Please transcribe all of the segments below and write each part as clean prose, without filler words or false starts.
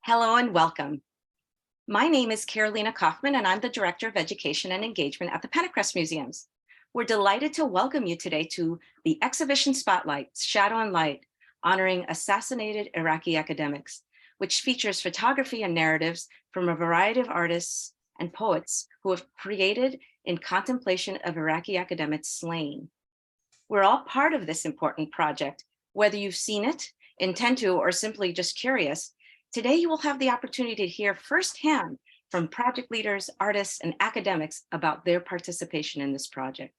Hello and welcome. My name is Carolina Kaufman and I'm the Director of Education and Engagement at the Pentacrest Museums. We're delighted to welcome you today to the exhibition Spotlight, Shadow and Light, honoring assassinated Iraqi academics, which features photography and narratives from a variety of artists and poets who have created in contemplation of Iraqi academics slain. We're all part of this important project, whether you've seen it, intend to, or simply just curious. Today, you will have the opportunity to hear firsthand from project leaders, artists, and academics about their participation in this project.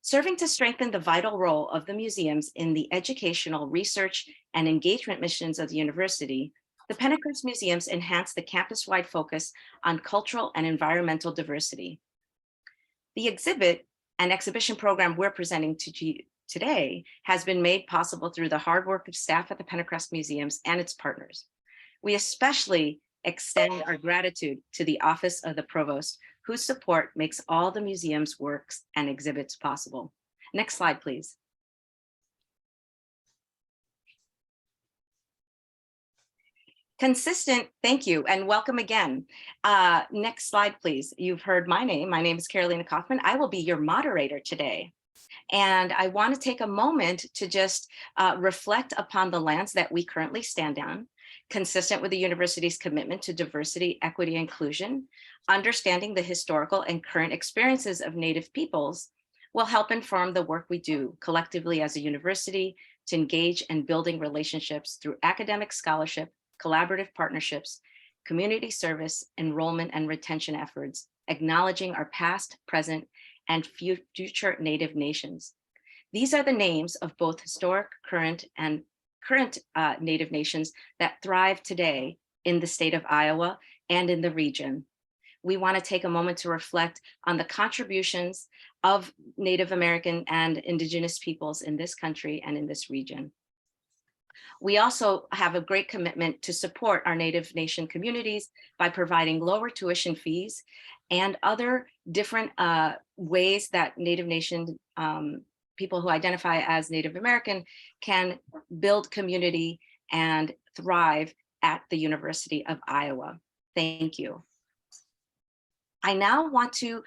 Serving to strengthen the vital role of the museums in the educational, research, and engagement missions of the university, the Pentacrest Museums enhance the campus-wide focus on cultural and environmental diversity. The exhibit and exhibition program we're presenting to you today has been made possible through the hard work of staff at the Pentacrest Museums and its partners. We especially extend our gratitude to the Office of the Provost, whose support makes all the museum's works and exhibits possible. Next slide, please. Consistent, thank you, and welcome again. Next slide, please. You've heard my name. My name is Carolina Kaufman. I will be your moderator today. And I want to take a moment to just reflect upon the lands that we currently stand on, consistent with the university's commitment to diversity, equity, inclusion. Understanding the historical and current experiences of Native peoples will help inform the work we do collectively as a university to engage in building relationships through academic scholarship, collaborative partnerships, community service, enrollment, and retention efforts, acknowledging our past, present, and future Native nations. These are the names of both historic, current Native nations that thrive today in the state of Iowa and in the region. We want to take a moment to reflect on the contributions of Native American and Indigenous peoples in this country and in this region. We also have a great commitment to support our Native Nation communities by providing lower tuition fees and other different ways that Native Nation people who identify as Native American can build community and thrive at the University of Iowa. Thank you. I now want to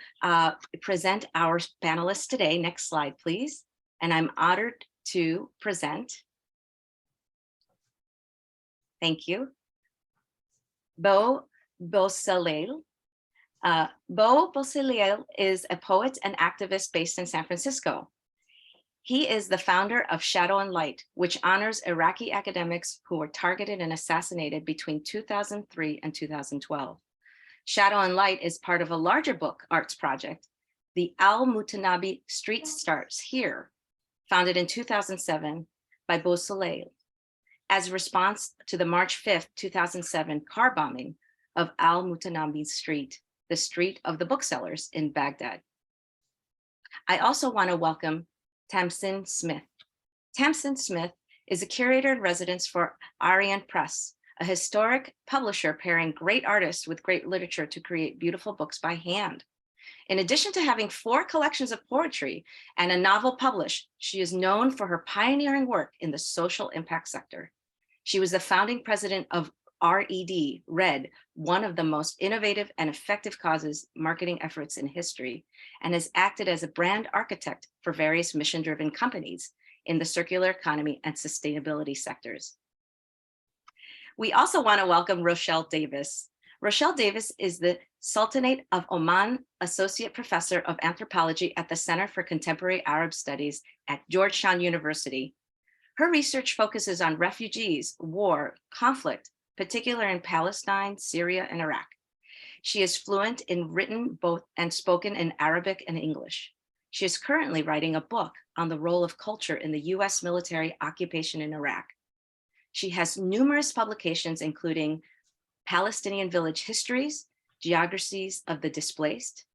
present our panelists today. Next slide, please. And I'm honored to present. Thank you. Bo Bosalel. Bo Bosalel is a poet and activist based in San Francisco. He is the founder of Shadow and Light, which honors Iraqi academics who were targeted and assassinated between 2003 and 2012. Shadow and Light is part of a larger book arts project, the Al-Mutanabi Street Starts Here, founded in 2007 by Bosalel, as a response to the March 5th, 2007 car bombing of Al-Mutanabi Street, the street of the booksellers in Baghdad. I also want to welcome Tamsin Smith. Tamsin Smith is a curator in residence for Arian Press, a historic publisher pairing great artists with great literature to create beautiful books by hand. In addition to having 4 collections of poetry and a novel published, she is known for her pioneering work in the social impact sector. She was the founding president of RED, one of the most innovative and effective causes marketing efforts in history, and has acted as a brand architect for various mission-driven companies in the circular economy and sustainability sectors. We also want to welcome Rochelle Davis. Rochelle Davis is the Sultanate of Oman Associate Professor of Anthropology at the Center for Contemporary Arab Studies at Georgetown University. Her research focuses on refugees, war, conflict, particularly in Palestine, Syria, and Iraq. She is fluent in written both and spoken in Arabic and English. She is currently writing a book on the role of culture in the US military occupation in Iraq. She has numerous publications, including Palestinian Village Histories, Geographies of the Displaced,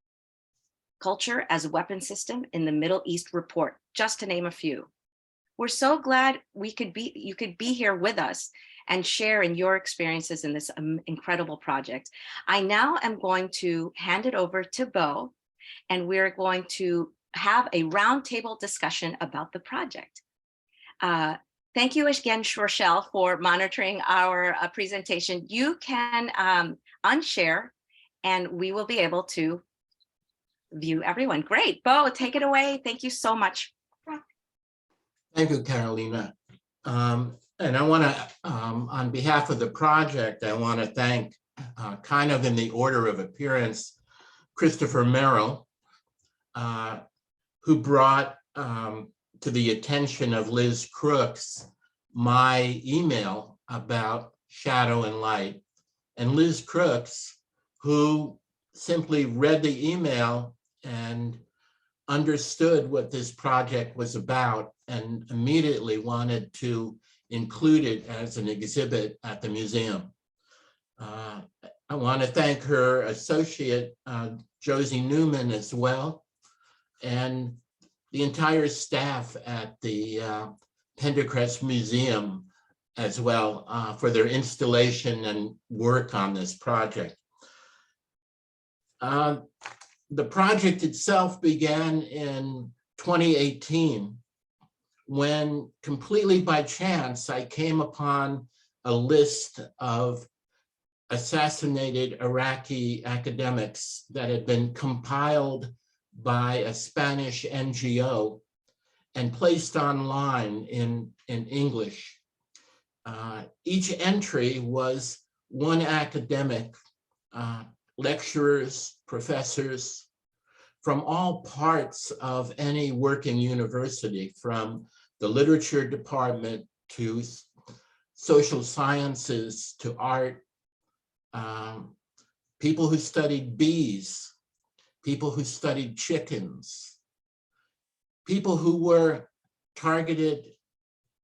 Culture as a Weapon System in the Middle East Report, just to name a few. We're so glad you could be here with us and share in your experiences in this incredible project. I now am going to hand it over to Bo, and we're going to have a roundtable discussion about the project. Thank you again, Rochelle, for monitoring our presentation. You can unshare and we will be able to view everyone. Great. Bo, take it away. Thank you so much. Thank you, Carolina. And I want to, on behalf of the project, I want to thank, kind of in the order of appearance, Christopher Merrill, who brought to the attention of Liz Crooks my email about shadow and light. And Liz Crooks, who simply read the email and understood what this project was about and immediately wanted to include it as an exhibit at the museum. I want to thank her associate, Josie Newman, as well, and the entire staff at the Pentacrest Museum as well for their installation and work on this project. The project itself began in 2018 when, completely by chance, I came upon a list of assassinated Iraqi academics that had been compiled by a Spanish NGO and placed online in English. Each entry was one academic, lecturers, professors from all parts of any working university, from the literature department to social sciences to art, people who studied bees, people who studied chickens, people who were targeted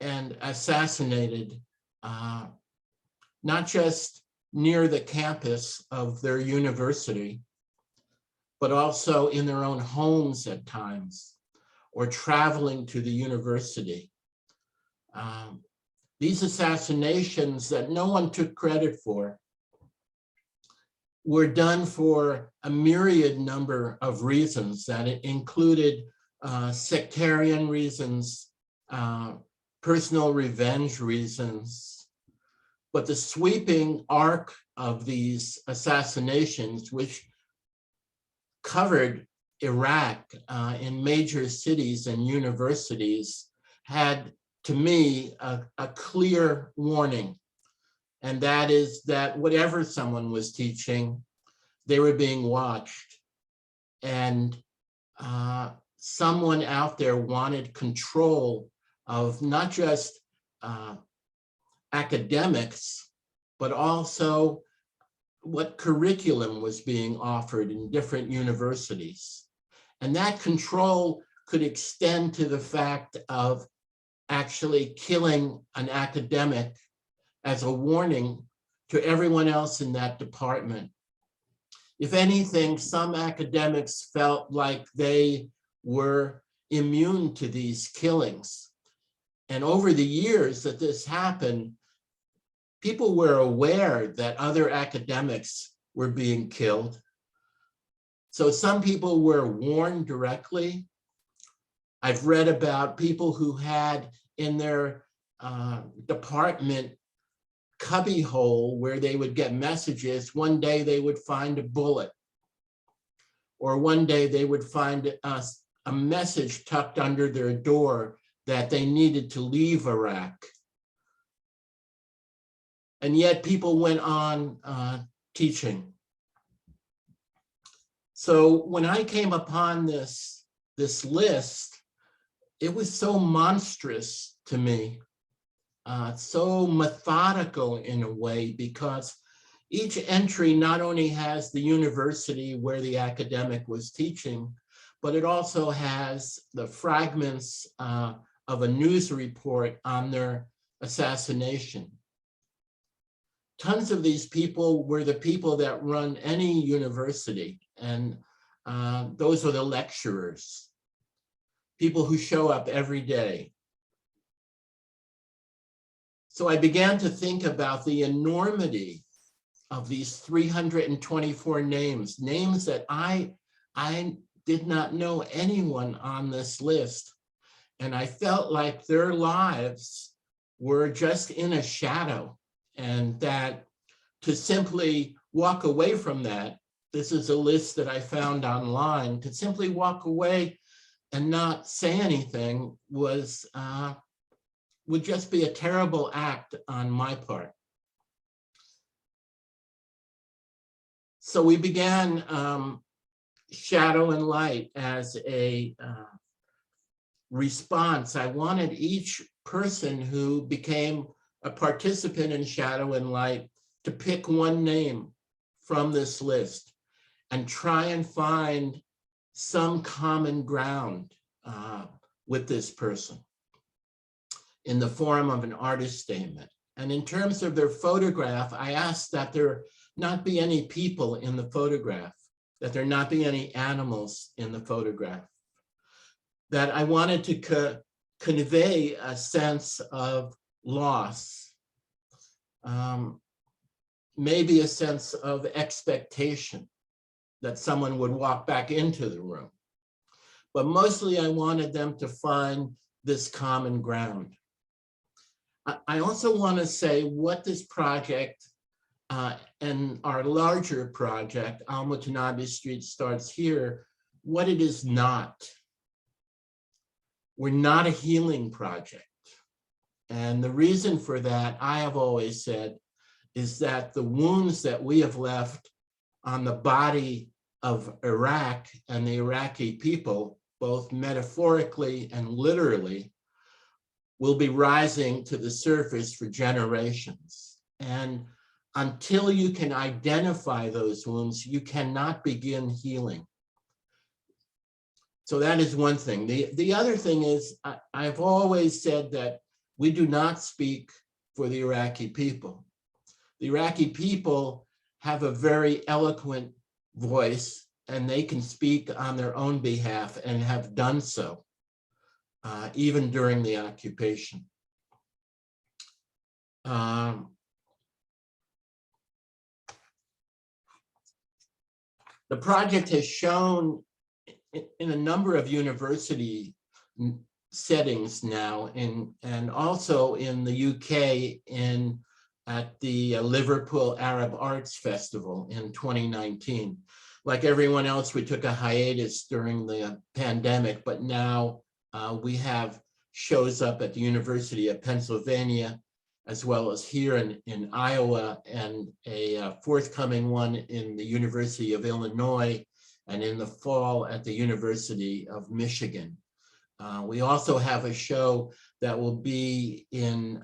and assassinated, not just near the campus of their university, but also in their own homes at times, or traveling to the university. These assassinations that no one took credit for were done for a myriad number of reasons that it included sectarian reasons, personal revenge reasons, but the sweeping arc of these assassinations, which covered Iraq in major cities and universities, had, to me, a clear warning. And that is that whatever someone was teaching, they were being watched. And someone out there wanted control of not just academics, but also what curriculum was being offered in different universities. And that control could extend to the fact of actually killing an academic as a warning to everyone else in that department. If anything, some academics felt like they were immune to these killings. And over the years that this happened, people were aware that other academics were being killed. So some people were warned directly. I've read about people who had in their department cubbyhole where they would get messages. One day they would find a bullet, or one day they would find a message tucked under their door that they needed to leave Iraq. And yet people went on teaching. So when I came upon this list, it was so monstrous to me, so methodical in a way, because each entry not only has the university where the academic was teaching, but it also has the fragments of a news report on their assassination. Tons of these people were the people that run any university, and those are the lecturers, people who show up every day. So I began to think about the enormity of these 324 names that I did not know anyone on this list. And I felt like their lives were just in a shadow, and that to simply walk away from that, this is a list that I found online, to simply walk away and not say anything was would just be a terrible act on my part. So we began Shadow and Light as a response. I wanted each person who became a participant in Shadow and Light to pick one name from this list and try and find some common ground with this person in the form of an artist statement. And in terms of their photograph, I asked that there not be any people in the photograph, that there not be any animals in the photograph, that I wanted to convey a sense of loss, maybe a sense of expectation that someone would walk back into the room. But mostly I wanted them to find this common ground. I also want to say what this project and our larger project, Al-Mutanabbi Street Starts Here, what it is not. We're not a healing project. And the reason for that, I have always said, is that the wounds that we have left on the body of Iraq and the Iraqi people, both metaphorically and literally, will be rising to the surface for generations. And until you can identify those wounds, you cannot begin healing. So that is one thing. The other thing is, I've always said that we do not speak for the Iraqi people. The Iraqi people have a very eloquent voice, and they can speak on their own behalf and have done so, even during the occupation. The project has shown in a number of university settings now, and also in the UK at the Liverpool Arab Arts Festival in 2019. Like everyone else, we took a hiatus during the pandemic, but now we have shows up at the University of Pennsylvania, as well as here in Iowa, and a forthcoming one in the University of Illinois, and in the fall at the University of Michigan. We also have a show that will be in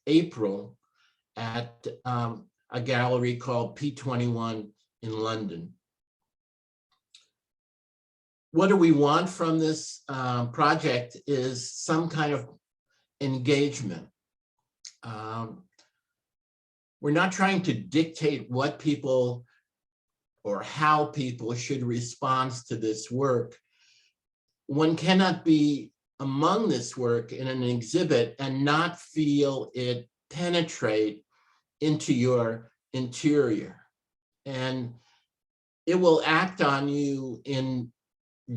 April at a gallery called P21 in London. What do we want from this project is some kind of engagement. We're not trying to dictate what people or how people should respond to this work. One cannot be among this work in an exhibit and not feel it penetrate into your interior. And it will act on you in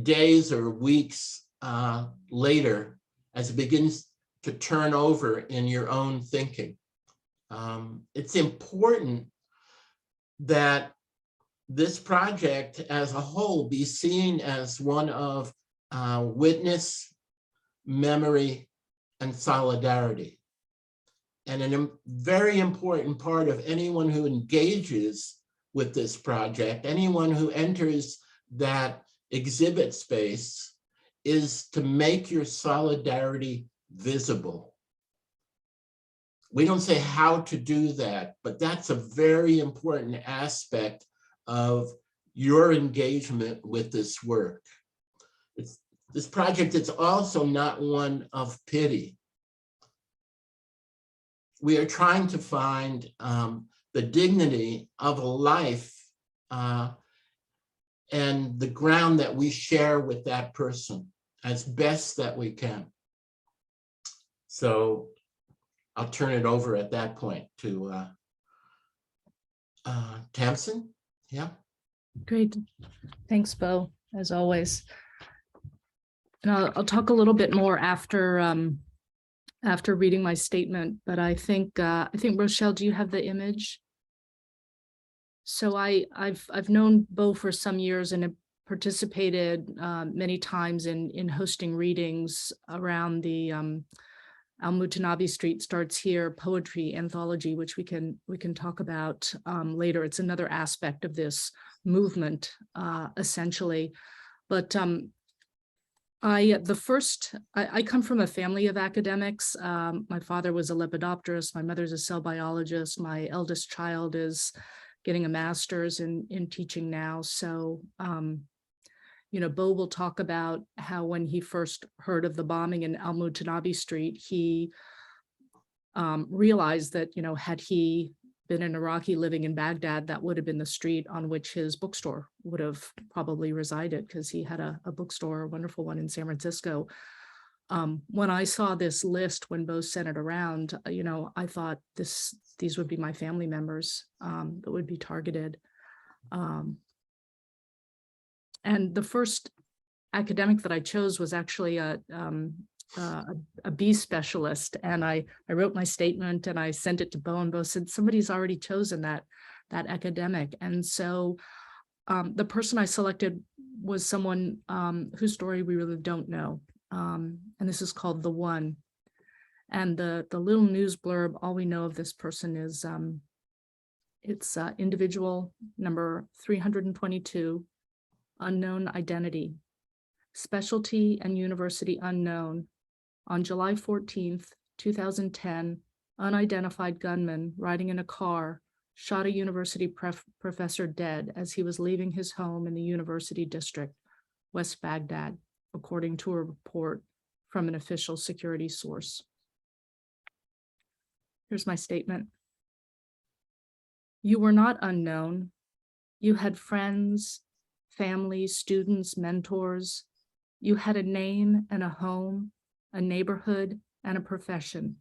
days or weeks later as it begins to turn over in your own thinking. It's important that this project as a whole be seen as one of witness, memory, and solidarity. And a very important part of anyone who engages with this project, anyone who enters that exhibit space, is to make your solidarity visible. We don't say how to do that, but that's a very important aspect of your engagement with this work. This project is also not one of pity. We are trying to find the dignity of a life and the ground that we share with that person as best that we can. So I'll turn it over at that point to Tamsin. Yeah. Great. Thanks, Bo, as always. And I'll talk a little bit more after after reading my statement, but I think Rochelle, do you have the image? So I've known Bo for some years and have participated many times in hosting readings around the Al-Mutanabi Street Starts Here poetry anthology, which we can talk about later. It's another aspect of this movement, essentially. But I come from a family of academics. My father was a lepidopterist. My mother's a cell biologist. My eldest child is getting a master's in teaching now. So, Bo will talk about how when he first heard of the bombing in Al-Mutanabi Street, he realized that, had he been an Iraqi living in Baghdad, that would have been the street on which his bookstore would have probably resided, because he had a bookstore, a wonderful one in San Francisco. When I saw this list, when Bo sent it around, I thought these would be my family members that would be targeted. And the first academic that I chose was actually a bee specialist, and I wrote my statement and I sent it to Bo, and Bo said somebody's already chosen that academic. And so the person I selected was someone whose story we really don't know, and this is called The One. And the little news blurb, all we know of this person is it's individual number 322, unknown identity, specialty and university unknown. On July 14th, 2010, unidentified gunman riding in a car shot a university professor dead as he was leaving his home in the University District, West Baghdad, according to a report from an official security source. Here's my statement. You were not unknown. You had friends, family, students, mentors. You had a name and a home, a neighborhood and a profession.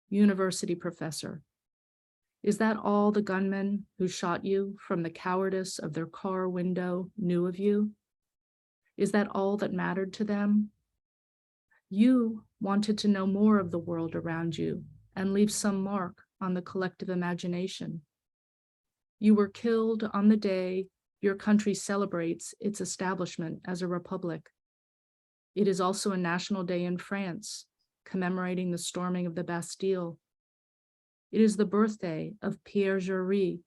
University professor. Is that all the gunmen who shot you from the cowardice of their car window knew of you? Is that all that mattered to them? You wanted to know more of the world around you and leave some mark on the collective imagination. You were killed on the day your country celebrates its establishment as a republic. It is also a national day in France, commemorating the storming of the Bastille. It is the birthday of Pierre Jory,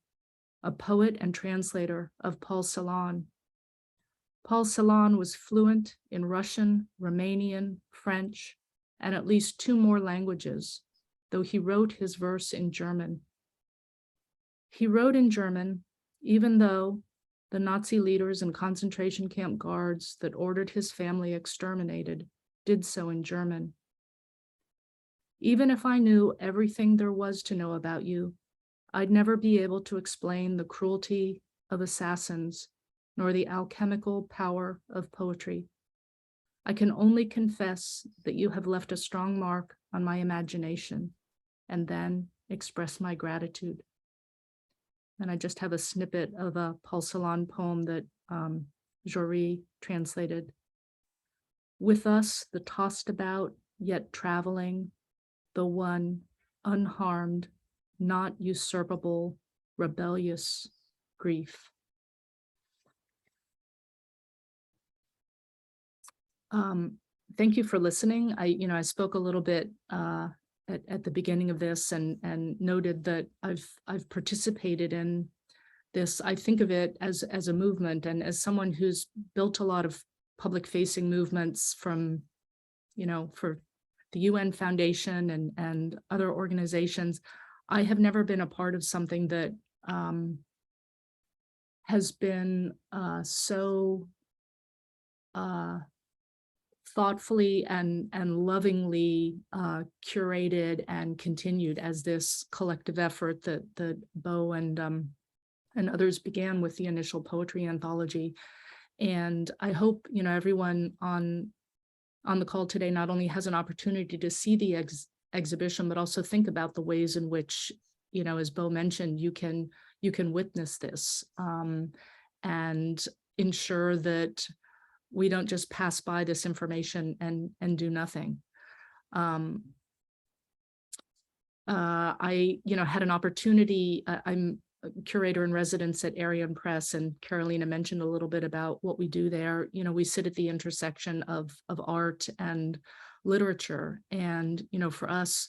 a poet and translator of Paul Celan. Paul Celan was fluent in Russian, Romanian, French, and at least 2 more languages, though he wrote his verse in German. He wrote in German, even though the Nazi leaders and concentration camp guards that ordered his family exterminated did so in German. Even if I knew everything there was to know about you, I'd never be able to explain the cruelty of assassins, nor the alchemical power of poetry. I can only confess that you have left a strong mark on my imagination, and then express my gratitude. And I just have a snippet of a Paul Celan poem that Jory translated. With us, the tossed about, yet traveling, the one unharmed, not usurpable, rebellious grief. Thank you for listening. I spoke a little bit at the beginning of this and noted that I've participated in this. I think of it as a movement, and as someone who's built a lot of public facing movements from, for the UN Foundation and other organizations. I have never been a part of something that has been so thoughtfully and lovingly curated and continued as this collective effort that Bo and others began with the initial poetry anthology. And I hope everyone on the call today not only has an opportunity to see the exhibition, but also think about the ways in which, as Bo mentioned, you can witness this and ensure that we don't just pass by this information and do nothing. I, had an opportunity. I'm a curator in residence at Arian Press, and Carolina mentioned a little bit about what we do there. We sit at the intersection of art and literature, and for us,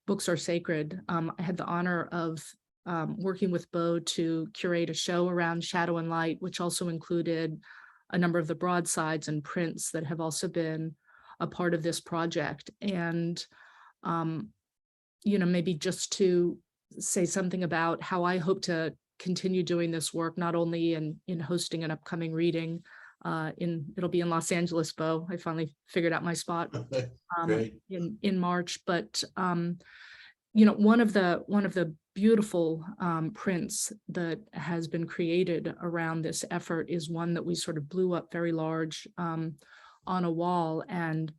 books are sacred. I had the honor of working with Bo to curate a show around shadow and light, which also included a number of the broadsides and prints that have also been a part of this project. And maybe just to say something about how I hope to continue doing this work, not only in hosting an upcoming reading it'll be in Los Angeles, Bo. I finally figured out my spot Great. in March, but one of the beautiful prints that has been created around this effort is one that we sort of blew up very large on a wall, and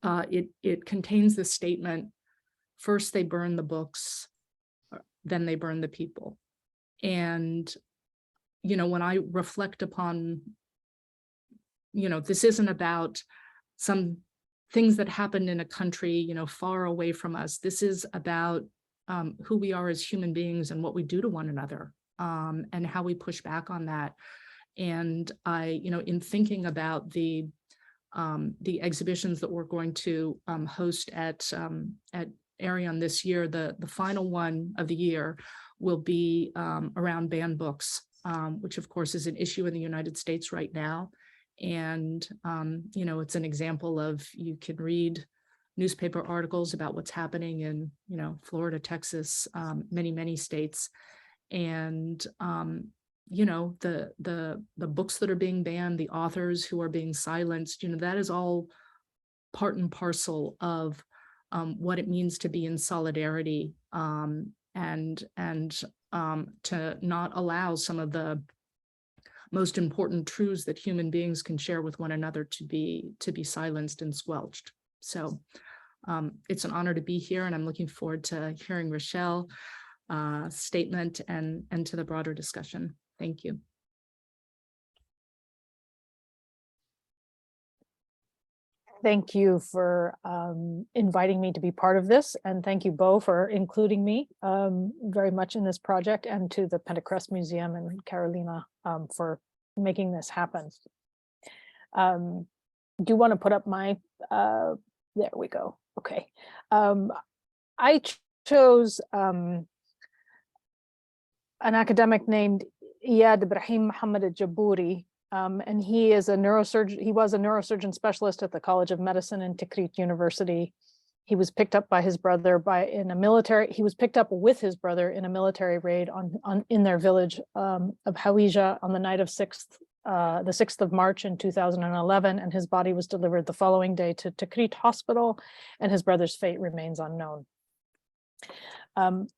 it contains the statement: first they burn the books, then they burn the people. And when I reflect upon, this isn't about some things that happened in a country far away from us. This is about who we are as human beings and what we do to one another, and how we push back on that. And I, in thinking about the exhibitions that we're going to host at Arion this year, the final one of the year will be around banned books, which of course is an issue in the United States right now. And it's an example of, you can read newspaper articles about what's happening in Florida, Texas, many states, and the books that are being banned, the authors who are being silenced, that is all part and parcel of what it means to be in solidarity, and to not allow some of the most important truths that human beings can share with one another to be silenced and squelched. So it's an honor to be here, and I'm looking forward to hearing Rochelle's statement and to the broader discussion. Thank you. Thank you for inviting me to be part of this, and thank you, Bo, for including me very much in this project, and to the Pentacrest Museum and Carolina for making this happen. Do you want to put up my, there we go. Okay. I chose an academic named Iyad Ibrahim Muhammad al-Jabouri, and he is a neurosurgeon. He was a neurosurgeon specialist at the College of Medicine in Tikrit University. He was picked up by his brother He was picked up with his brother in a military raid in their village of Hawija on the night of the 6th of March in 2011, and his body was delivered the following day to Tikrit Hospital, and his brother's fate remains unknown.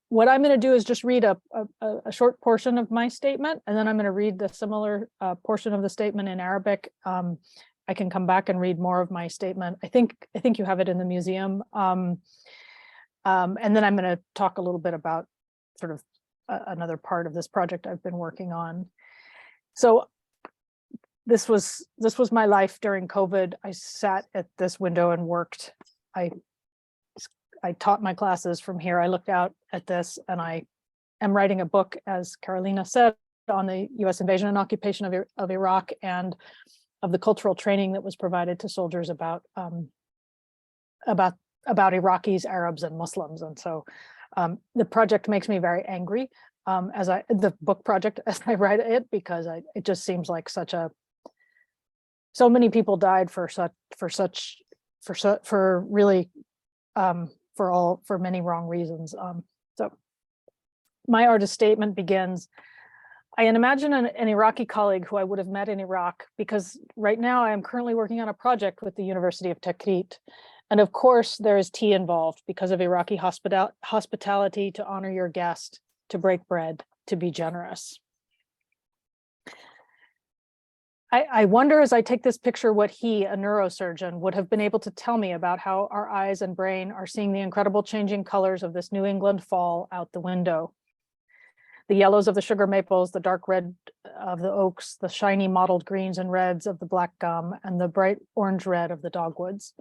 What I'm going to do is just read a short portion of my statement, and then I'm going to read the similar portion of the statement in Arabic. I can come back and read more of my statement. I think you have it in the museum. And then I'm going to talk a little bit about sort of another part of this project I've been working on. So this was my life during COVID. I sat at this window and worked. I taught my classes from here. I looked out at this, and I am writing a book, as Carolina said, on the US invasion and occupation of Iraq, and of the cultural training that was provided to soldiers about Iraqis, Arabs, and Muslims. And so the project makes me very angry, the book project, as I write it, because it just seems like so many people died for many wrong reasons. So my artist statement begins: I imagine an Iraqi colleague who I would have met in Iraq, because right now I am currently working on a project with the University of Tikrit. And of course there is tea involved because of Iraqi hospitality, to honor your guest, to break bread, to be generous. I wonder, as I take this picture, what he, a neurosurgeon, would have been able to tell me about how our eyes and brain are seeing the incredible changing colors of this New England fall out the window. The yellows of the sugar maples, the dark red of the oaks, the shiny mottled greens and reds of the black gum, and the bright orange red of the dogwoods.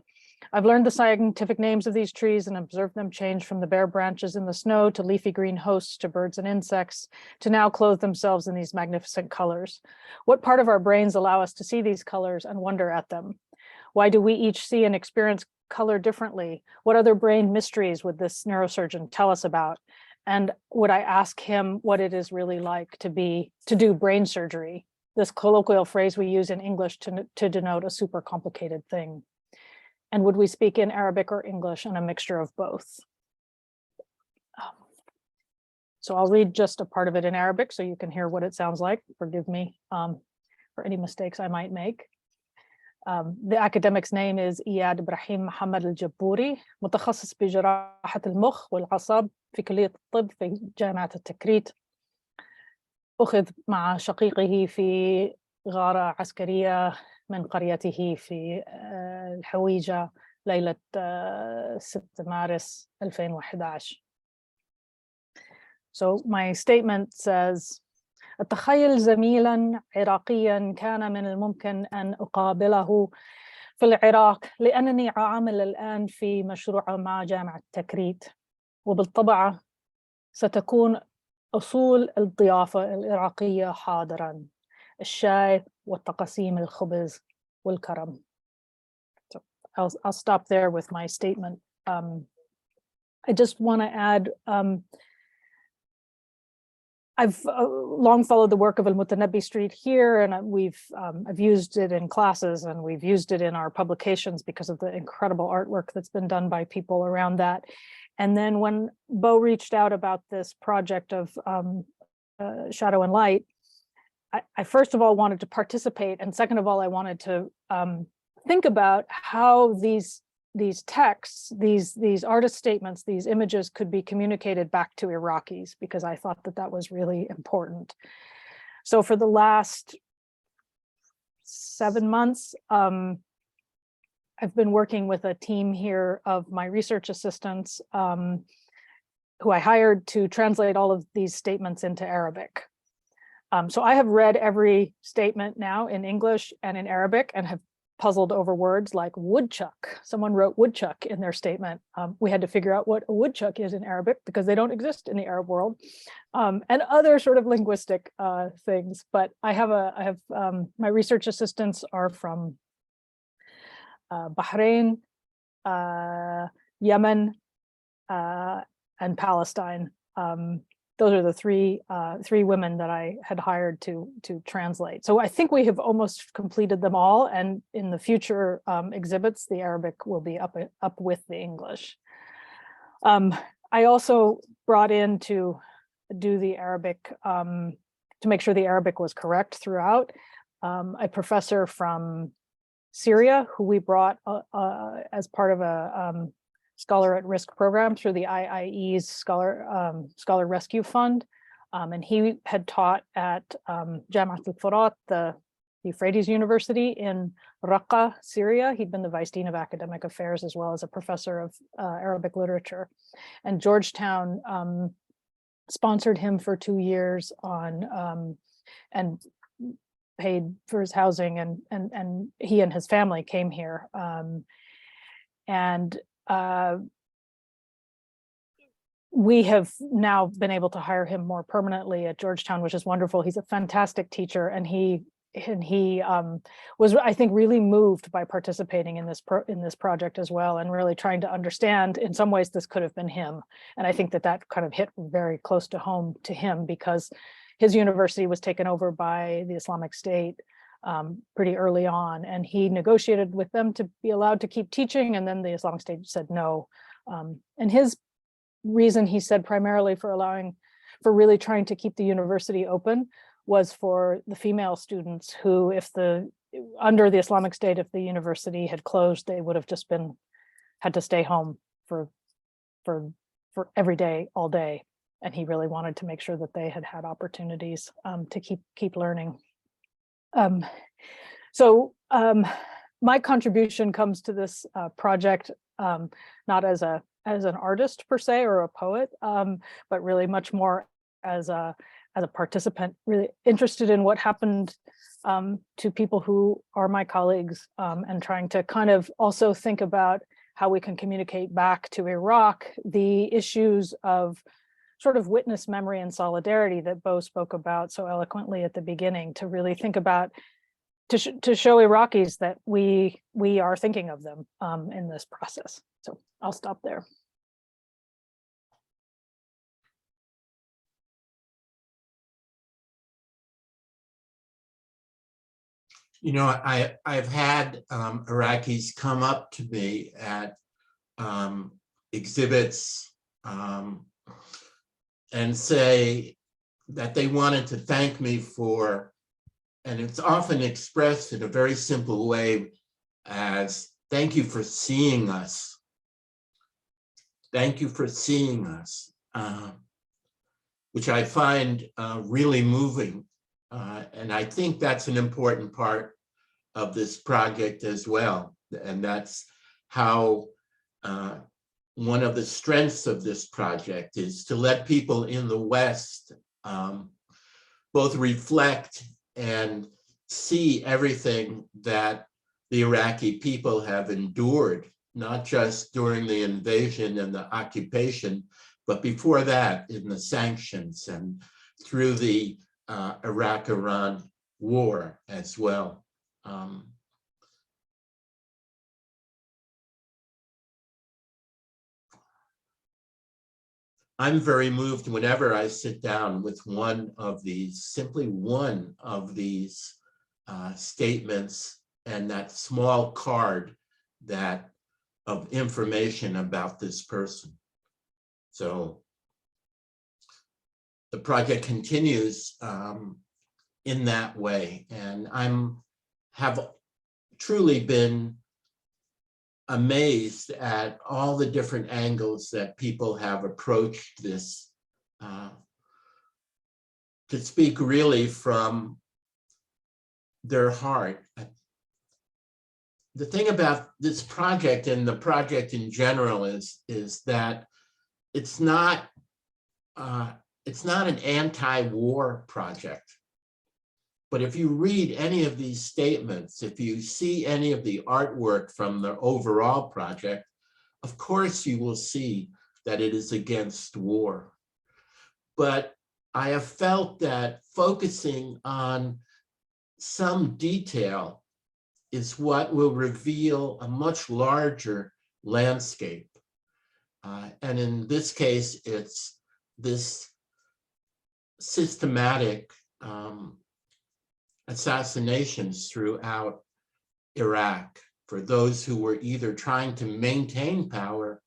I've learned the scientific names of these trees and observed them change from the bare branches in the snow to leafy green hosts to birds and insects to now clothe themselves in these magnificent colors. What part of our brains allow us to see these colors and wonder at them? Why do we each see and experience color differently? What other brain mysteries would this neurosurgeon tell us about? And would I ask him what it is really like to do brain surgery, this colloquial phrase we use in English to denote a super complicated thing? And would we speak in Arabic or English and a mixture of both? So I'll read just a part of it in Arabic so you can hear what it sounds like. Forgive me for any mistakes I might make. The academic's name is إياد إبراهيم محمد الجبوري، متخصص بجراحة المخ والأعصاب في كلية الطب في جامعة التكريت. أخذ مع شقيقه في غارة عسكرية من قريته في الحويجة ليلة 6 مارس 2011. So my statement says, أتخيل زميلاً عراقياً كان من الممكن أن أقابله في العراق لأنني أعمل الآن في مشروع مع جامعة التكريت، وبالطبع ستكون أصول الضيافة العراقية حاضراً، الشاي والتقاسيم الخبز والكرم. So I'll stop there with my statement. I just want to add, I've long followed the work of Al-Mutanabbi Street here, and I've used it in classes, and we've used it in our publications because of the incredible artwork that's been done by people around that. And then when Bo reached out about this project of Shadow and Light, I first of all wanted to participate, and second of all, I wanted to think about how these texts, these artist statements, these images could be communicated back to Iraqis, because I thought that that was really important. So for the last 7 months, I've been working with a team here of my research assistants who I hired to translate all of these statements into Arabic. So I have read every statement now in English and in Arabic and have puzzled over words like woodchuck. Someone wrote woodchuck in their statement. We had to figure out what a woodchuck is in Arabic because they don't exist in the Arab world, and other sort of linguistic things. But I have my research assistants are from Bahrain, Yemen, and Palestine. Those are the three women that I had hired to translate. So I think we have almost completed them all, and in the future exhibits, the Arabic will be up with the English. I also brought in to do the Arabic, to make sure the Arabic was correct throughout, a professor from Syria who we brought as part of a Scholar at Risk program through the IIE's Scholar Rescue Fund. And he had taught at Jamiat al-Furat, the Euphrates University in Raqqa, Syria. He'd been the Vice Dean of Academic Affairs as well as a professor of Arabic literature. And Georgetown sponsored him for 2 years on and paid for his housing, and he and his family came here. We have now been able to hire him more permanently at Georgetown, which is wonderful. He's a fantastic teacher, and he was, I think, really moved by participating in this project as well, and really trying to understand. In some ways, this could have been him, and I think that kind of hit very close to home to him because his university was taken over by the Islamic State pretty early on, and he negotiated with them to be allowed to keep teaching, and then the Islamic State said no. And his reason, he said, primarily for really trying to keep the university open was for the female students who, under the Islamic State, if the university had closed, they would have just had to stay home for every day, all day. And he really wanted to make sure that they had opportunities to keep learning. So my contribution comes to this project not as an artist per se or a poet, but really much more as as a participant, really interested in what happened to people who are my colleagues, and trying to kind of also think about how we can communicate back to Iraq the issues of sort of witness memory and solidarity that Bo spoke about so eloquently at the beginning, to really think about, to show Iraqis that we are thinking of them in this process. So I'll stop there. You know, I've had Iraqis come up to me at exhibits and say that they wanted to thank me for, and it's often expressed in a very simple way as, thank you for seeing us. Thank you for seeing us, which I find really moving. And I think that's an important part of this project as well. And that's how one of the strengths of this project is to let people in the West both reflect and see everything that the Iraqi people have endured, not just during the invasion and the occupation, but before that in the sanctions and through the Iraq-Iran war as well. I'm very moved whenever I sit down with one of these, simply one of these statements and that small card that of information about this person. So the project continues in that way, and have truly been amazed at all the different angles that people have approached this, to speak really from their heart. The thing about this project and the project in general is that it's not an anti-war project. But if you read any of these statements, if you see any of the artwork from the overall project, of course you will see that it is against war. But I have felt that focusing on some detail is what will reveal a much larger landscape. And in this case, it's this systematic assassinations throughout Iraq for those who were either trying to maintain power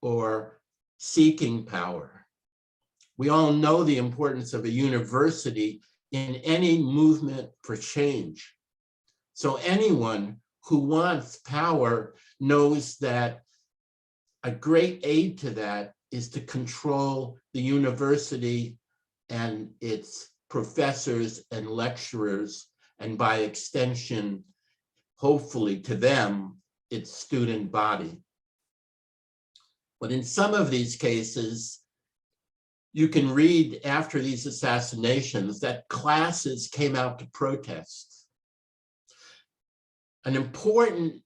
or seeking power. We all know the importance of a university in any movement for change. So anyone who wants power knows that a great aid to that is to control the university and its professors and lecturers, and by extension, hopefully to them, its student body. But in some of these cases, you can read after these assassinations that classes came out to protest. An important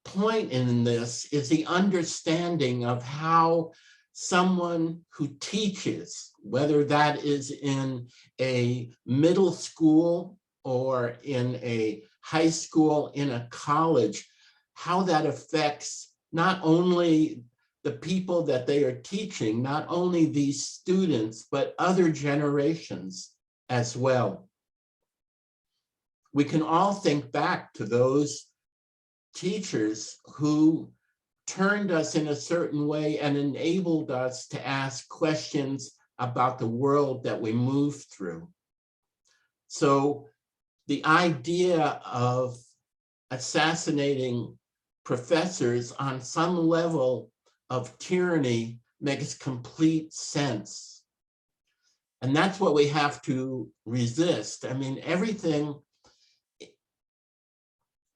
point in this is the understanding of how someone who teaches, whether that is in a middle school or in a high school, in a college, how that affects not only the people that they are teaching, not only these students, but other generations as well. We can all think back to those teachers who turned us in a certain way and enabled us to ask questions about the world that we moved through. So the idea of assassinating professors on some level of tyranny makes complete sense. And that's what we have to resist. I mean, everything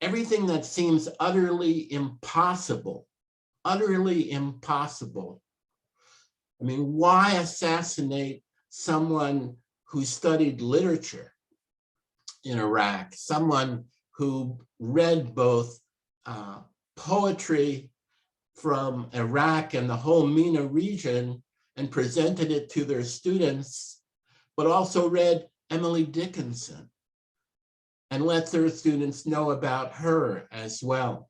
that seems utterly impossible. I mean, why assassinate someone who studied literature in Iraq, someone who read both poetry from Iraq and the whole MENA region and presented it to their students, but also read Emily Dickinson and let their students know about her as well.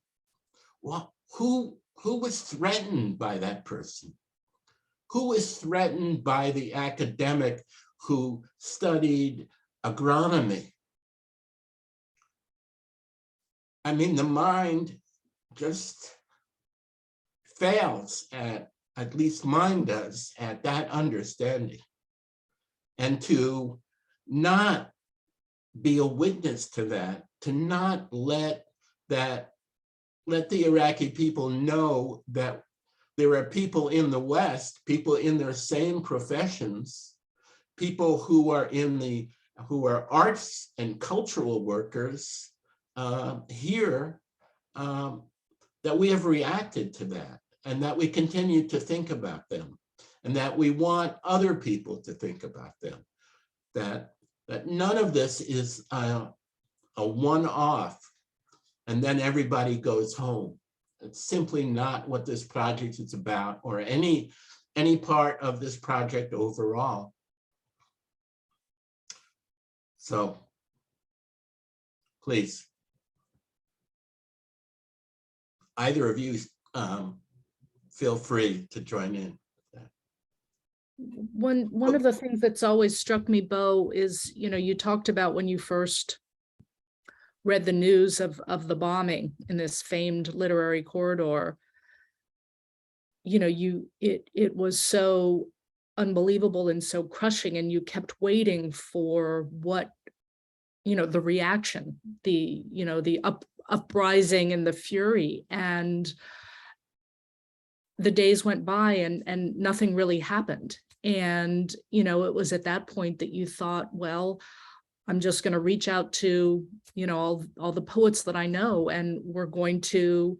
Well, who was threatened by that person? Who was threatened by the academic who studied agronomy? I mean, the mind just fails at least mine does, at that understanding. And to not be a witness to that, to not let the Iraqi people know that there are people in the West, people in their same professions, people who are arts and cultural workers here, that we have reacted to that, and that we continue to think about them, and that we want other people to think about them, that none of this is a one-off and then everybody goes home. It's simply not what this project is about, or any part of this project overall. So please, either of you feel free to join in. One of the things that's always struck me, Bo, is, you talked about when you first read the news of the bombing in this famed literary corridor, it was so unbelievable and so crushing, and you kept waiting for what, the reaction, the uprising and the fury, and the days went by and nothing really happened. And, it was at that point that you thought, well, I'm just going to reach out to, all the poets that I know, and we're going to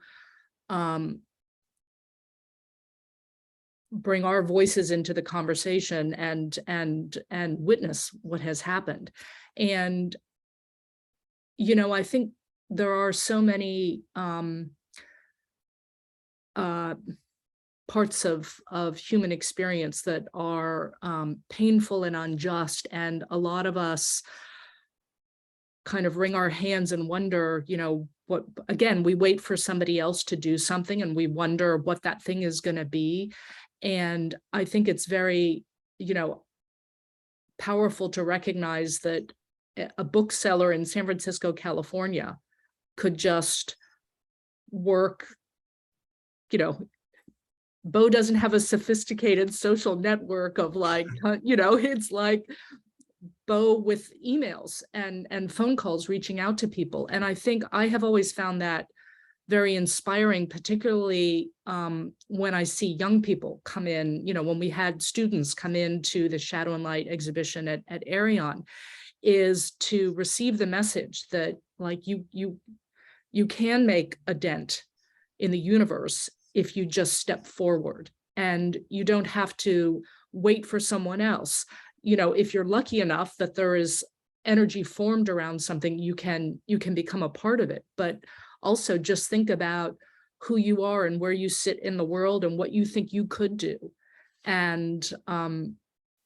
bring our voices into the conversation and witness what has happened. And, I think there are so many parts of human experience that are painful and unjust, and a lot of us kind of wring our hands and wonder, what, again, we wait for somebody else to do something and we wonder what that thing is going to be. And I think it's very, powerful to recognize that a bookseller in San Francisco, California could just work, Bo doesn't have a sophisticated social network of it's like Bo with emails and phone calls reaching out to people. And I think I have always found that very inspiring, particularly when I see young people come in, when we had students come into the Shadow and Light exhibition at Arion, is to receive the message that you can make a dent in the universe if you just step forward, and you don't have to wait for someone else. If you're lucky enough that there is energy formed around something, you can become a part of it. But also just think about who you are and where you sit in the world and what you think you could do. And,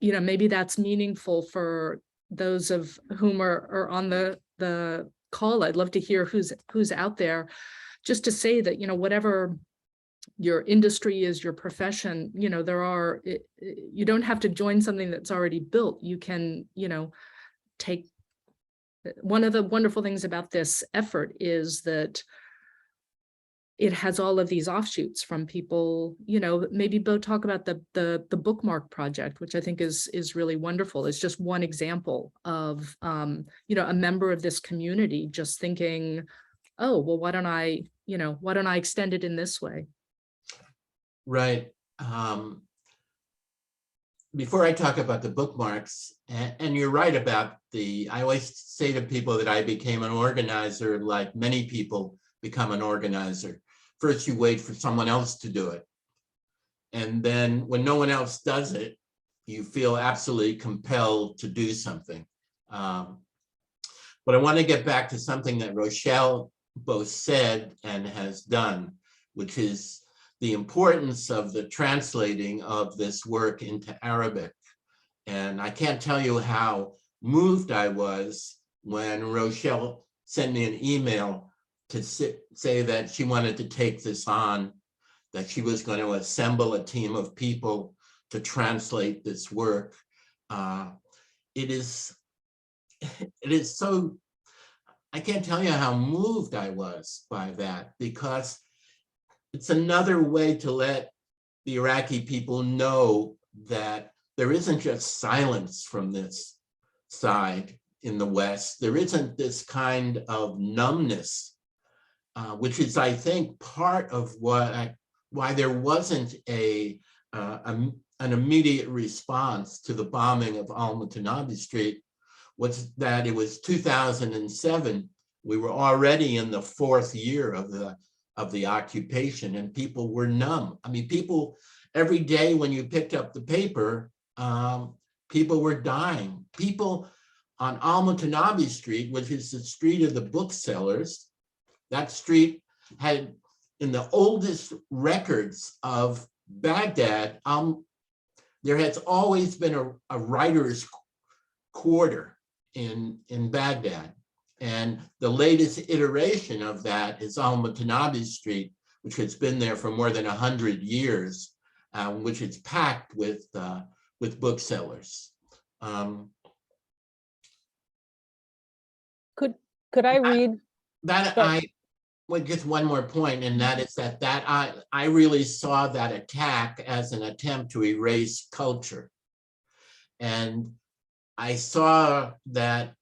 maybe that's meaningful for those of whom are on the call. I'd love to hear who's out there, just to say that, whatever your industry is, your profession, you don't have to join something that's already built. You can, take. One of the wonderful things about this effort is that it has all of these offshoots from people, maybe Bo talk about the bookmark project, which I think is really wonderful. It's just one example of, a member of this community just thinking, oh, well, why don't I extend it in this way? Right. Before I talk about the bookmarks, and you're right about I always say to people that I became an organizer like many people become an organizer. First, you wait for someone else to do it. And then when no one else does it, you feel absolutely compelled to do something. But I want to get back to something that Rochelle both said and has done, which is the importance of the translating of this work into Arabic. And I can't tell you how moved I was when Rochelle sent me an email to say that she wanted to take this on, that she was going to assemble a team of people to translate this work. It is so, I can't tell you how moved I was by that, because it's another way to let the Iraqi people know that there isn't just silence from this side in the West. There isn't this kind of numbness, which is, I think, part of why there wasn't an immediate response to the bombing of Al-Mutanabbi Street, was that it was 2007. We were already in the 4th year of the occupation, and people were numb. I mean, people, every day when you picked up the paper, people were dying. People on Al-Mutanabbi Street, which is the street of the booksellers, that street had, in the oldest records of Baghdad, there has always been a writer's quarter in Baghdad. And the latest iteration of that is Al-Mutanabbi Street, which has been there for more than 100 years, which is packed with booksellers. Could I read? Well, just one more point, and that is that I really saw that attack as an attempt to erase culture. And I saw that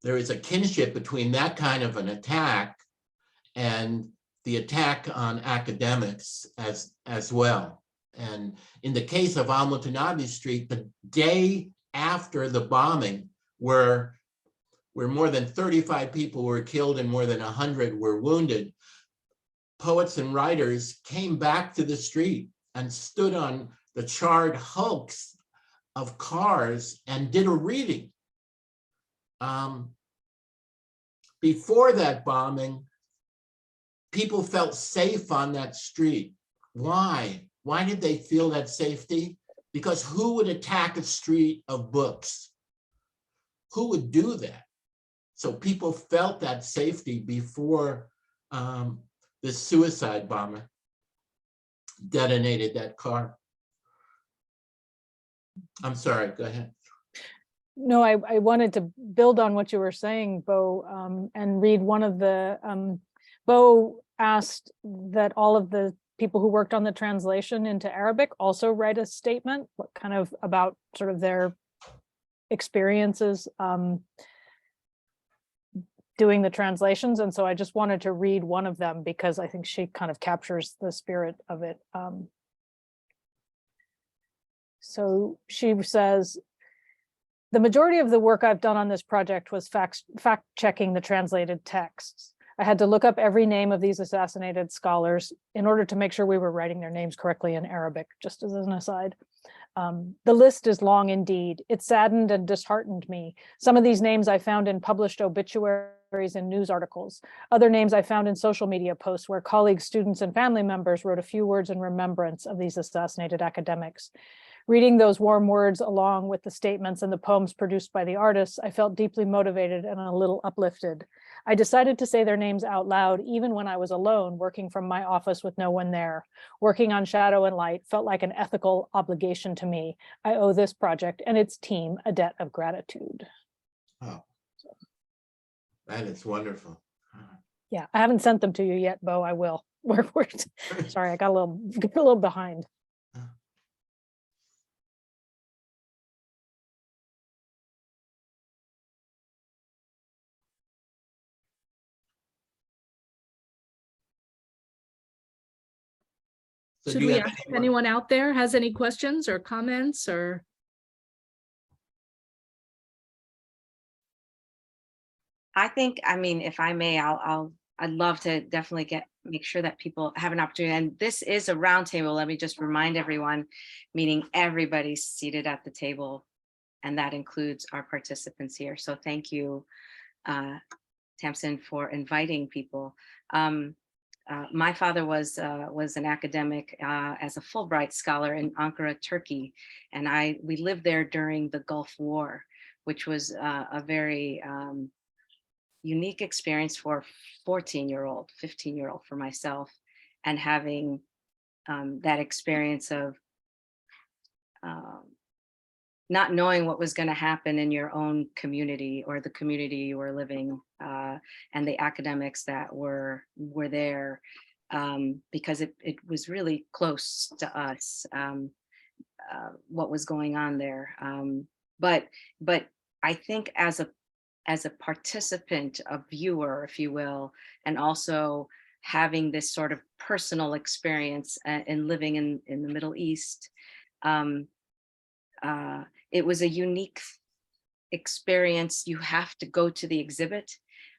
there is a kinship between that kind of an attack and the attack on academics as well. And in the case of Al-Mutanabbi Street, the day after the bombing, where more than 35 people were killed and more than 100 were wounded, poets and writers came back to the street and stood on the charred hulks of cars and did a reading. Before that bombing, people felt safe on that street. Why? Why did they feel that safety? Because who would attack a street of books? Who would do that? So people felt that safety before this suicide bomber detonated that car. I'm sorry, go ahead. No, I wanted to build on what you were saying, Bo, and read one of the, Bo asked that all of the people who worked on the translation into Arabic also write a statement, what kind of about sort of their experiences doing the translations. And so I just wanted to read one of them because I think she kind of captures the spirit of it. So she says, the majority of the work I've done on this project was fact-checking the translated texts. I had to look up every name of these assassinated scholars in order to make sure we were writing their names correctly in Arabic, just as an aside. The list is long indeed. It saddened and disheartened me. Some of these names I found in published obituaries and news articles. Other names I found in social media posts where colleagues, students, and family members wrote a few words in remembrance of these assassinated academics. Reading those warm words along with the statements and the poems produced by the artists, I felt deeply motivated and a little uplifted. I decided to say their names out loud, even when I was alone, working from my office with no one there. Working on Shadow and Light felt like an ethical obligation to me. I owe this project and its team a debt of gratitude. Oh, that is wonderful. Yeah, I haven't sent them to you yet, Bo. I will. Sorry, I got a little behind. Should we ask if anyone out there has any questions or comments or? I think, I mean, if I may, I'll I'd love to definitely make sure that people have an opportunity. And this is a roundtable. Let me just remind everyone, meaning everybody's seated at the table, and that includes our participants here. So thank you, Tamsin, for inviting people. My father was an academic as a Fulbright scholar in Ankara, Turkey, and we lived there during the Gulf War, which was a very unique experience for 14-year-old, 15-year-old for myself, and having that experience of not knowing what was going to happen in your own community or the community you were living, and the academics that were there, because it was really close to us, what was going on there. But I think as a participant, a viewer, if you will, and also having this sort of personal experience in living in the Middle East, it was a unique experience. You have to go to the exhibit.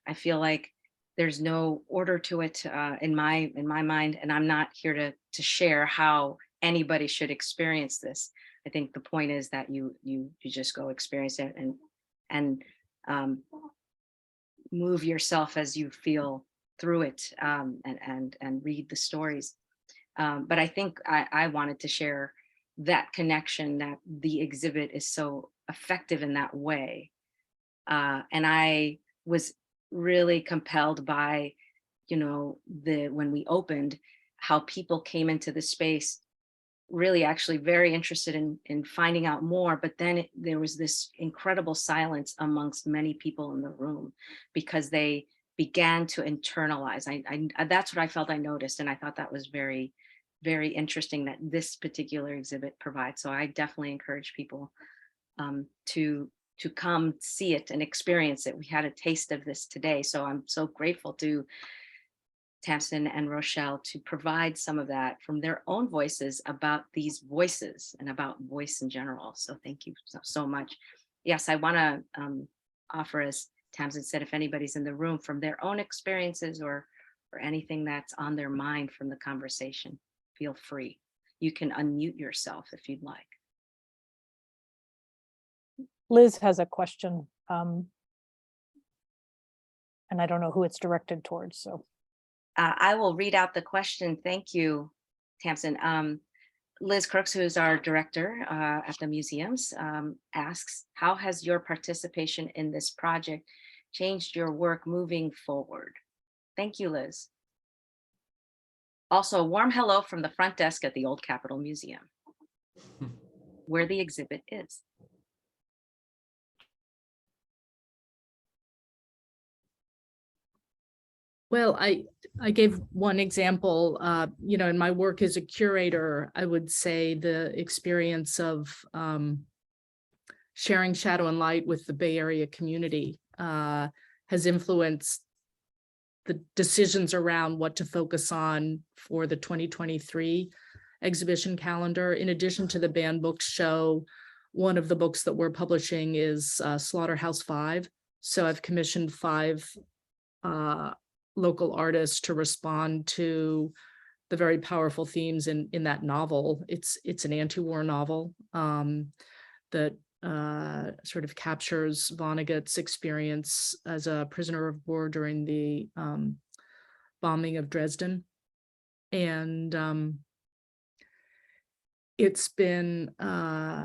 I feel like there's no order to it in my mind, and I'm not here to share how anybody should experience this. I think the point is that you just go experience it and move yourself as you feel through it, and read the stories. But I think I wanted to share that connection, that the exhibit is so effective in that way. And I was really compelled by, when we opened, how people came into the space really actually very interested in finding out more, but then there was this incredible silence amongst many people in the room because they began to internalize. I that's what I felt I noticed, and I thought that was very, very interesting that this particular exhibit provides. So I definitely encourage people to come see it and experience it. We had a taste of this today, so I'm so grateful to Tamsin and Rochelle to provide some of that from their own voices about these voices and about voice in general. So thank you so much. Yes, I want to offer, as Tamsin said, if anybody's in the room from their own experiences or anything that's on their mind from the conversation, feel free. You can unmute yourself if you'd like. Liz has a question, and I don't know who it's directed towards, so. I will read out the question. Thank you, Tamsin. Liz Crooks, who is our director at the museums, asks, how has your participation in this project changed your work moving forward? Thank you, Liz. Also, a warm hello from the front desk at the Old Capitol Museum, where the exhibit is. Well, I gave one example, in my work as a curator, I would say the experience of sharing shadow and light with the Bay Area community has influenced the decisions around what to focus on for the 2023 exhibition calendar. In addition to the banned books show, one of the books that we're publishing is Slaughterhouse 5. So I've commissioned 5 local artists to respond to the very powerful themes in that novel. It's an anti-war novel that sort of captures Vonnegut's experience as a prisoner of war during the bombing of Dresden. And it's been, I've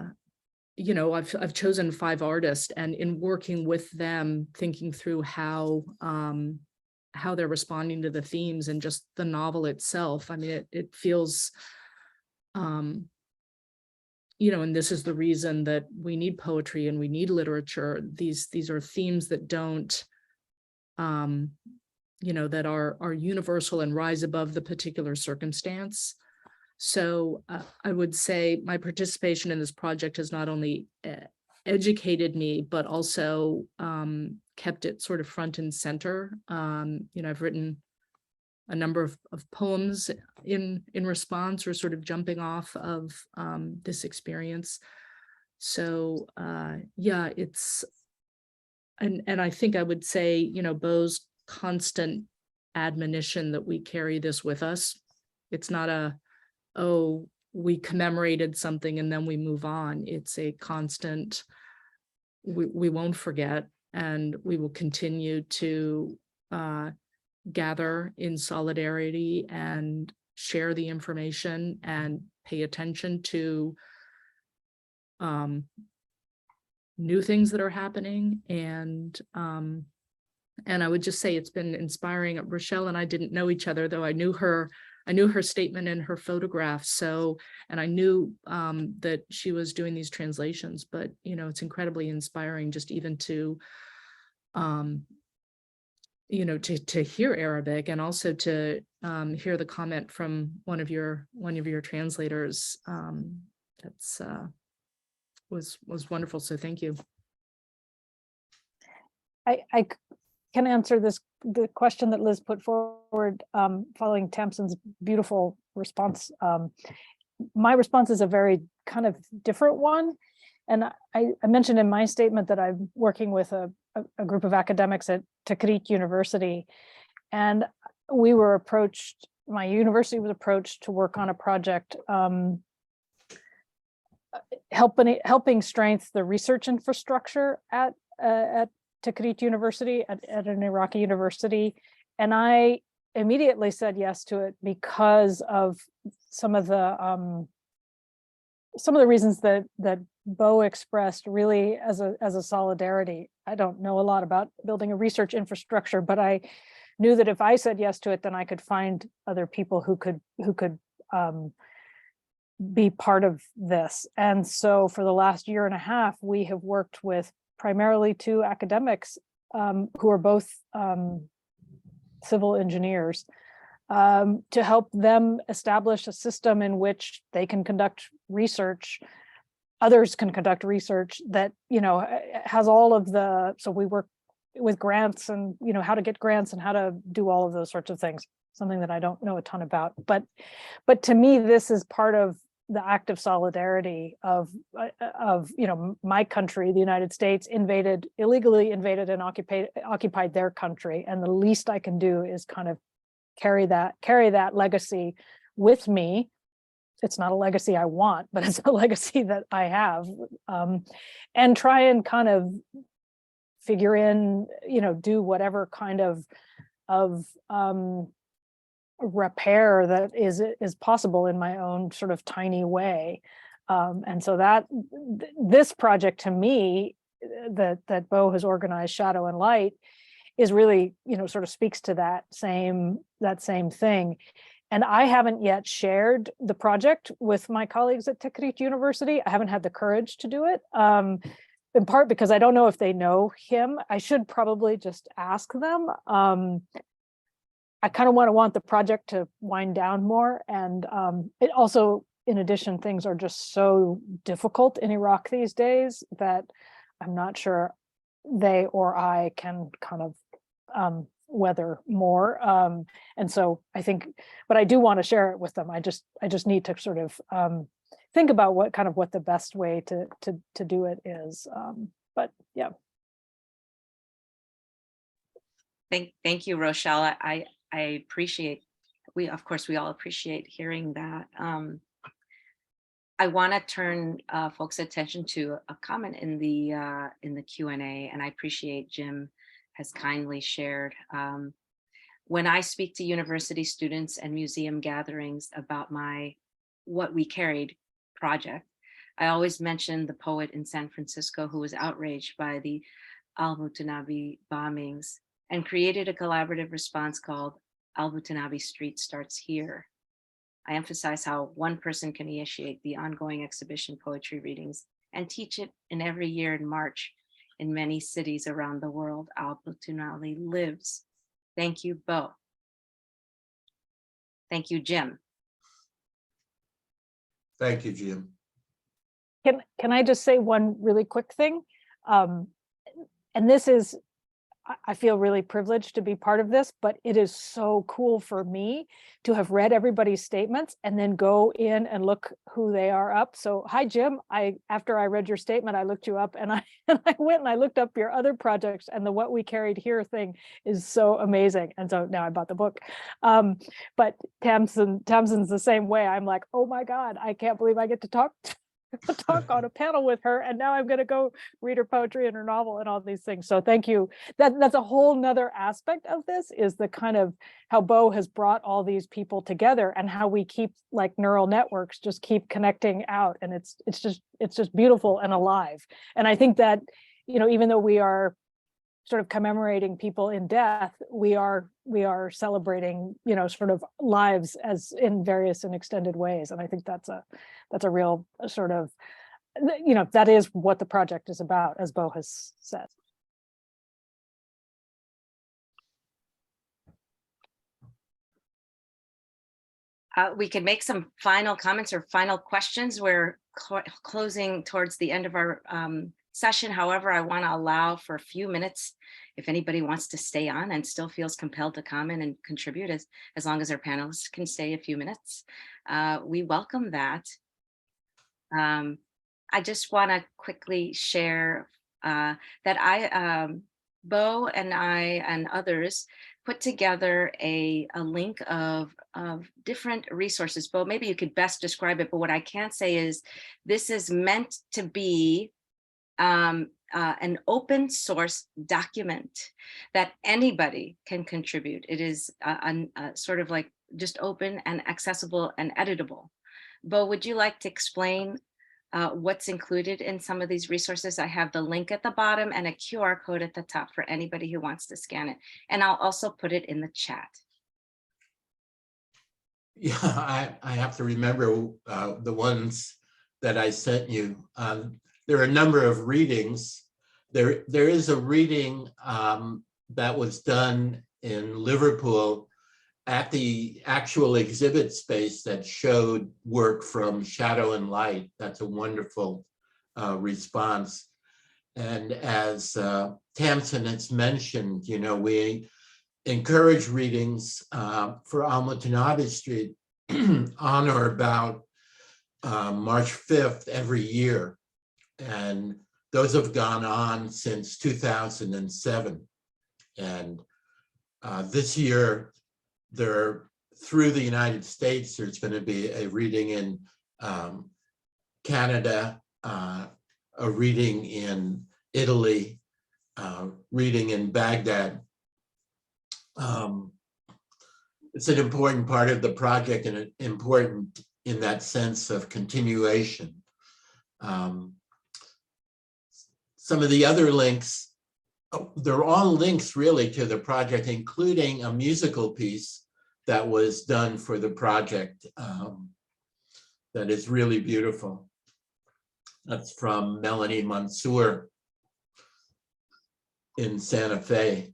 chosen 5 artists, and in working with them, thinking through how they're responding to the themes and just the novel itself. I mean, it feels, and this is the reason that we need poetry and we need literature. These are themes that don't, that are universal and rise above the particular circumstance. So I would say my participation in this project has not only educated me, but also kept it sort of front and center. I've written a number of poems in response or sort of jumping off of this experience. So yeah, it's, and I think I would say, Beau's constant admonition that we carry this with us. It's not a, oh, we commemorated something and then we move on. It's a constant, we won't forget, and we will continue to gather in solidarity and share the information and pay attention to new things that are happening. And I would just say it's been inspiring. Rochelle and I didn't know each other, though I knew her statement and her photograph. So, and I knew that she was doing these translations, but you know, it's incredibly inspiring just even to you know, to hear Arabic, and also to hear the comment from one of your translators. That's was wonderful. So thank you. I can answer the question that Liz put forward following Tamsin's beautiful response. My response is a very kind of different one. And I mentioned in my statement that I'm working with a group of academics at Tikrit University. And we were approached, my university was approached to work on a project helping strengthen the research infrastructure at Tikrit University, at an Iraqi university. And I immediately said yes to it because of some of the reasons that Bo expressed, really as a solidarity. I don't know a lot about building a research infrastructure, but I knew that if I said yes to it, then I could find other people who could be part of this. And so for the last year and a half, we have worked with primarily two academics who are both civil engineers to help them establish a system in which they can conduct research, others can conduct research that, you know, has all of the, so we work with grants and, you know, how to get grants and how to do all of those sorts of things, something that I don't know a ton about. But to me, this is part of the act of solidarity of you know, my country, the United States, illegally invaded and occupied their country. And the least I can do is kind of carry that legacy with me. It's not a legacy I want, but it's a legacy that I have, and try and kind of figure in, you know, do whatever kind of repair that is possible in my own sort of tiny way. And so that this project, to me, that Bo has organized, Shadow and Light, is really, you know, sort of speaks to that same thing. And I haven't yet shared the project with my colleagues at Tikrit University. I haven't had the courage to do it, in part because I don't know if they know him. I should probably just ask them. I kind of want the project to wind down more. And it also, in addition, things are just so difficult in Iraq these days that I'm not sure they or I can kind of weather more. And so I think, but I do want to share it with them. I just need to sort of think about what the best way to do it is. But yeah. Thank you, Rochelle. I appreciate, we all appreciate hearing that. I want to turn folks' attention to a comment in the Q&A, and I appreciate Jim has kindly shared. When I speak to university students and museum gatherings about my What We Carried project, I always mention the poet in San Francisco who was outraged by the Al-Mutanabi bombings and created a collaborative response called Al-Mutanabi Street Starts Here. I emphasize how one person can initiate the ongoing exhibition poetry readings and teach it in every year in March in many cities around the world. Al-Mutanabi lives. Thank you, Bo. Thank you, Jim. Thank you, Jim. Can I just say one really quick thing? And this is, I feel really privileged to be part of this, but it is so cool for me to have read everybody's statements and then go in and look who they are up. So hi, Jim. After I read your statement, I looked you up and I went and I looked up your other projects, and the What We Carried Here thing is so amazing. And so now I bought the book. But Tamsin's the same way. I'm like, oh my God, I can't believe I get to talk on a panel with her, and now I'm going to go read her poetry and her novel and all these things. So thank you. That's a whole nother aspect of this, is the kind of how Bo has brought all these people together, and how we keep, like, neural networks just keep connecting out, and it's just beautiful and alive. And I think that, you know, even though we are sort of commemorating people in death, we are celebrating, you know, sort of lives as in various and extended ways. And I think that's a real sort of, you know, that is what the project is about, as Bo has said. We can make some final comments or final questions. We're closing towards the end of our session. However, I want to allow for a few minutes if anybody wants to stay on and still feels compelled to comment and contribute, as long as our panelists can stay a few minutes. We welcome that. I just want to quickly share that Bo and I and others put together a link of different resources. Bo, maybe you could best describe it, but what I can say is this is meant to be an open source document that anybody can contribute. It is sort of like just open and accessible and editable. Bo, would you like to explain what's included in some of these resources? I have the link at the bottom and a QR code at the top for anybody who wants to scan it. And I'll also put it in the chat. Yeah, I have to remember the ones that I sent you. There are a number of readings. There is a reading that was done in Liverpool at the actual exhibit space that showed work from Shadow and Light. That's a wonderful response. And as Tamsin has mentioned, you know, we encourage readings for Al-Mutanabbi Street on or about March 5th every year. And those have gone on since 2007. And this year, through the United States, there's going to be a reading in Canada, a reading in Italy, reading in Baghdad. It's an important part of the project, and important in that sense of continuation. Some of the other links, they're all links really to the project, including a musical piece that was done for the project that is really beautiful. That's from Melanie Mansour in Santa Fe.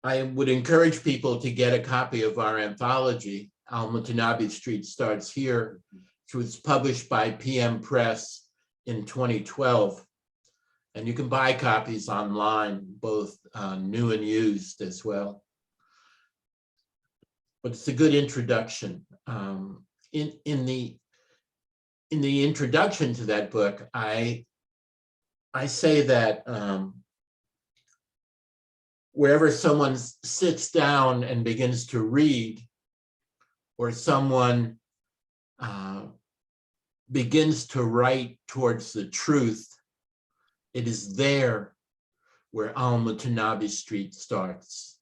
I would encourage people to get a copy of our anthology, Al-Mutanabbi Street Starts Here, which was published by PM Press in 2012. And you can buy copies online, both new and used as well. But it's a good introduction. In the introduction to that book, I say that wherever someone sits down and begins to read, or someone begins to write towards the truth, it is there where Al-Mutanabbi Street starts.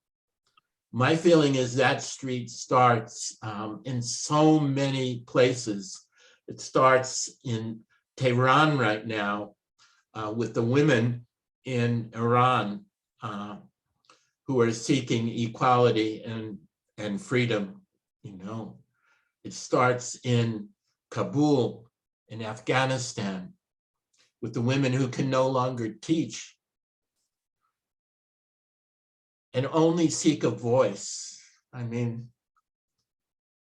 My feeling is that street starts in so many places. It starts in Tehran right now with the women in Iran who are seeking equality and freedom. You know, it starts in Kabul in Afghanistan with the women who can no longer teach and only seek a voice. I mean,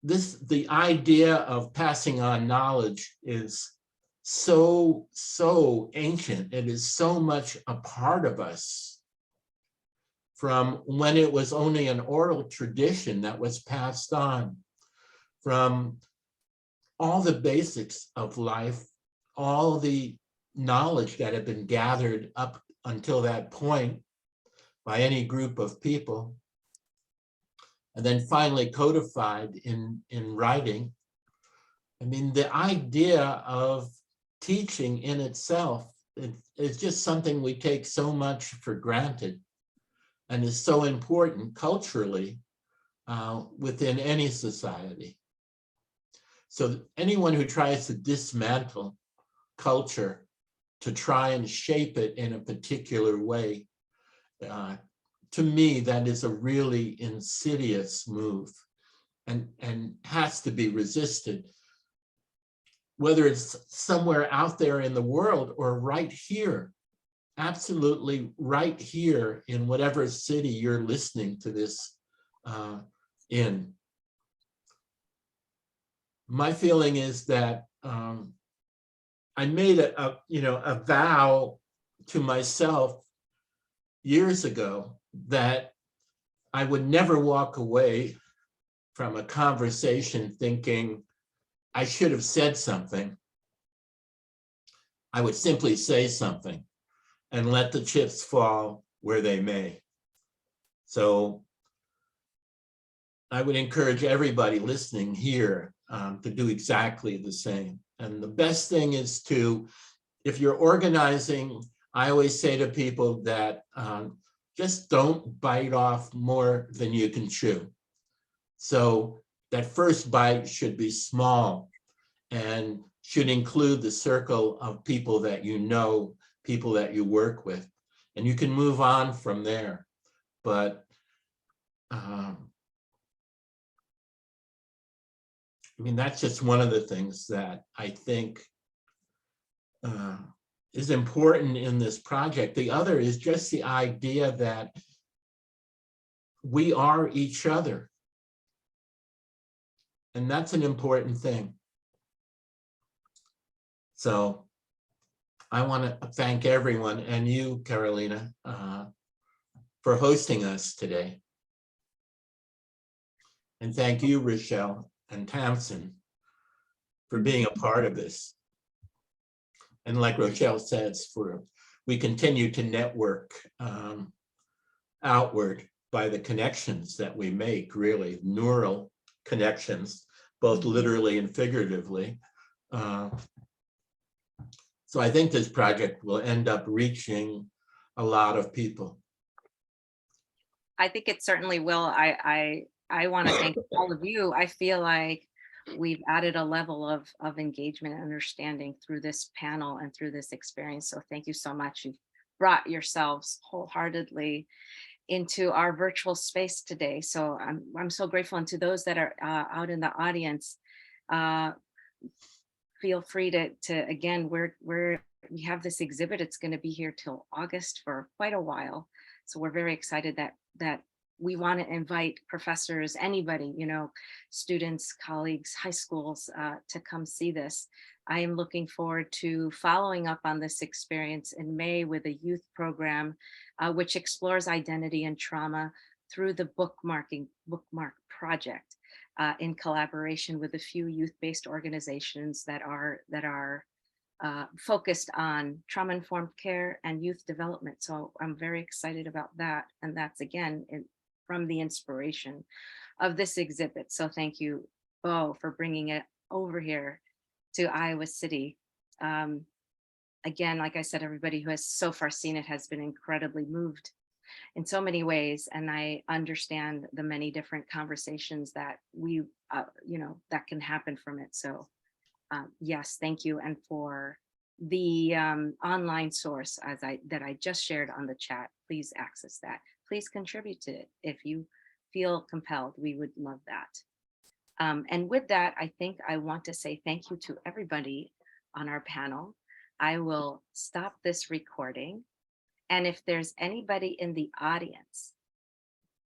the idea of passing on knowledge is so ancient. It is so much a part of us from when it was only an oral tradition that was passed on, from all the basics of life, all the knowledge that had been gathered up until that point by any group of people, and then finally codified in writing. I mean, the idea of teaching in itself is just something we take so much for granted and is so important culturally within any society. So anyone who tries to dismantle culture to try and shape it in a particular way, to me, that is a really insidious move and has to be resisted, whether it's somewhere out there in the world or right here, absolutely right here in whatever city you're listening to this in. My feeling is that I made a vow to myself years ago that I would never walk away from a conversation thinking I should have said something. I would simply say something and let the chips fall where they may. So I would encourage everybody listening here to do exactly the same. And the best thing is to, if you're organizing, I always say to people that just don't bite off more than you can chew. So that first bite should be small and should include the circle of people that you know, people that you work with, and you can move on from there. But I mean, that's just one of the things that I think is important in this project. The other is just the idea that we are each other. And that's an important thing. So I want to thank everyone and you, Carolina, for hosting us today. And thank you, Rochelle and Tamsin, for being a part of this. And like Rochelle says, we continue to network outward by the connections that we make, really, neural connections, both literally and figuratively. So I think this project will end up reaching a lot of people. I think it certainly will. I want to thank all of you. I feel like we've added a level of engagement and understanding through this panel and through this experience. So thank you so much. You've brought yourselves wholeheartedly into our virtual space today. So I'm so grateful. And to those that are out in the audience, feel free to again, we have this exhibit. It's going to be here till August for quite a while. So we're very excited that we want to invite professors, anybody, students, colleagues, high schools to come see this. I am looking forward to following up on this experience in May with a youth program, which explores identity and trauma through the bookmark project in collaboration with a few youth-based organizations that are focused on trauma-informed care and youth development. So I'm very excited about that. And that's again, from the inspiration of this exhibit. So thank you, Bo, for bringing it over here to Iowa City. Again, like I said, everybody who has so far seen it has been incredibly moved in so many ways. And I understand the many different conversations that that can happen from it. So yes, thank you. And for the online source that I just shared on the chat, please access that. Please contribute to it if you feel compelled. We would love that. And with that, I think I want to say thank you to everybody on our panel. I will stop this recording. And if there's anybody in the audience